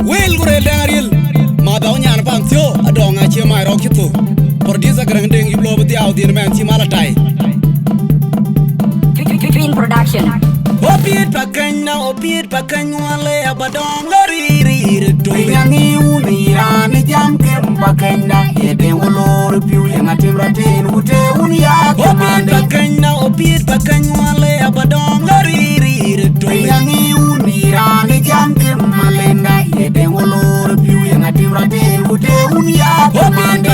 Will gure Daniel Madaw nyan pam thio adonga che mai ro kitu producer grang ding iblo bti audien man ti malatai Green Production. Opiet pakany wale abadong lari do yangi unira ni jam kem pakenda yede wolor piu yanga timraten ute unia kamande opiet pakany wale abadong lari do yangi unira ni jam kem malenda yede wolor piu yanga timraten ute unia kamande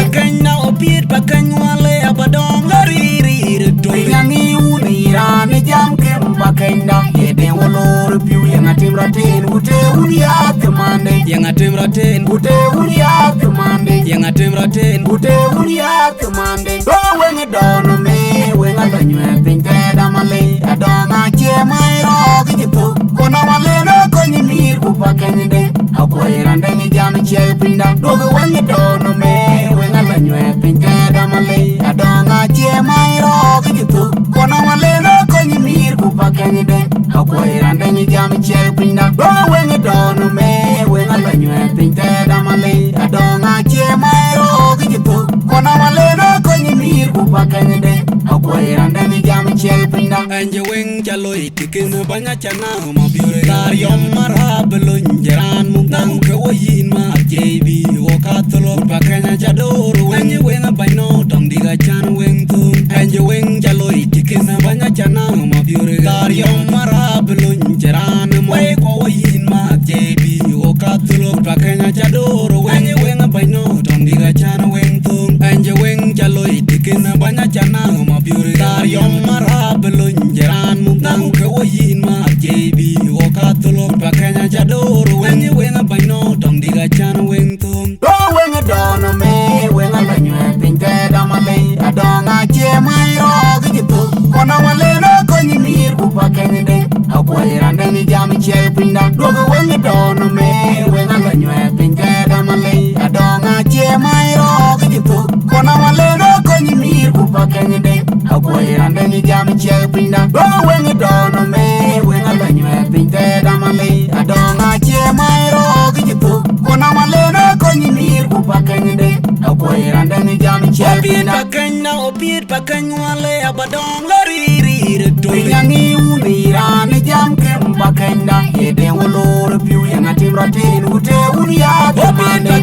opiet pakany wale abadong lari do yangi unira ni jam kem pakenda yede wolor piu yanga timraten ute unia kamande yanga timraten ute unia kamande yanga timraten ute unia kamande do wenga dono me wenga banywe pinteda male adonga che mai ro gitu kona male no konyi mir ku pakende akoirande ni jam che pinda do wenga dono me wenga banywe pinteda male adonga che mai ro gitu kona male no konyi mir ku pakende akoirande ni jam che pinda do wenga dono me wenga banywe pinteda male adonga che mai ro gitu kona male no konyi mir ku pakende akoirande ni jam che pinda anje weng jaloi tikin banya chana ma biure dar yom marhab lunjaran mungtang ke wayin ma jebi wakatlo pakanya jador wen weng baino tong diga chan weng tu anje weng jaloi tikin banya chana ma biure dar yom marhab lunjaran mai ko wayin ma jebi wakatlo pakanya jador wen weng baino tong diga chan weng tu anje weng jaloi tikin banya chana ma biure dar yom marhab lunjaran mungtang ke wayin ma jebi wakatlo pakanya jador wen weng baino tong diga chan weng tu do wenga dono me wenga banywe pinteda male adonga che mai ro gitu kona male no konyi mir ku pakende akoirande ni jam che pinda do wenga dono me wenga banywe pinteda male adonga che mai ro gitu kona male no konyi mir ku pakende akoirande ni jam che pinda do wenga dono me wenga banywe pinteda male adonga che mai ro gitu kona male no konyi mir ku pakende akoirande ni jam che pinda opiet pakany wale abadong lari do yangi unira ni jam kem pakenda yede wolor piu yanga timraten ute unia kamande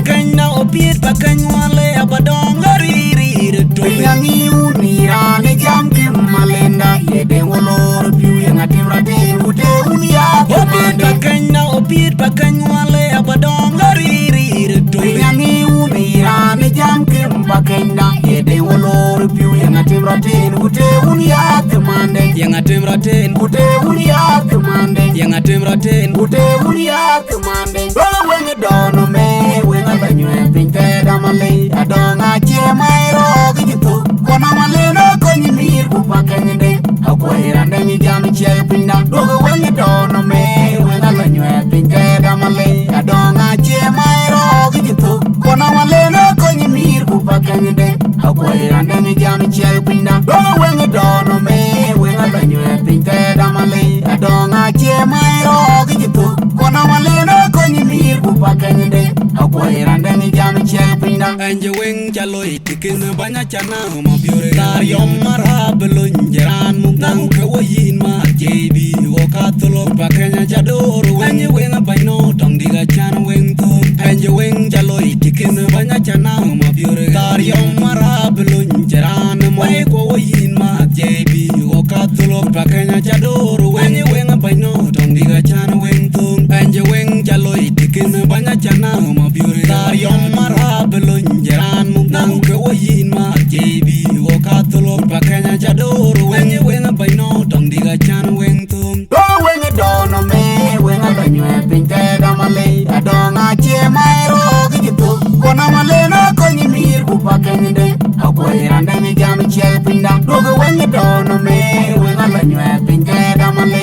opiet pakany wale abadong lari do yangi unira ni jam kem malenda yede wolor piu yanga timraten ute unia kamande opiet pakany wale abadong lari do yangi unira ni jam kem pakenda yede wolor piu yanga timraten ute unia kamande yanga timraten ute unia kamande yanga timraten ute unia kamande do wenga dono me wenga banywe pinteda male adonga che mai ro gitu kona male no konyi mir ku pakende akoirande ni jam che pinda do wenga dono me wenga banywe pinteda male adonga che mai ro gitu kona male no konyi mir ku pakende akoirande ni jam che pinda do wenga dono me wenga banywe pinteda male adonga che mai ro gitu kona male no konyi mir ku pakende akoirande ni jam che pinda anje weng jaloi tikin banya chana ma biure dar yom marhab lunjaran mungtang ke wayin ma jebi wakatlo pakanya jador wen weng baino tong diga chan weng tu anje weng jaloi tikin banya chana ma biure dar yom marhab lunjaran mai ko wayin ma jebi wakatlo pakanya jador wen weng baino tong diga chan weng tu anje weng jaloi tikin banya chana ma biure dar yom marhab lunjaran mungtang ke wayin ma jebi wakatlo pakanya jador wen weng baino tong diga chan weng tu do wenga dono me wenga banywe pinteda male adonga che mai ro gitu kona male no konyi mir ku pakende akoirande ni jam che pinda do wenga dono me wenga banywe pinteda male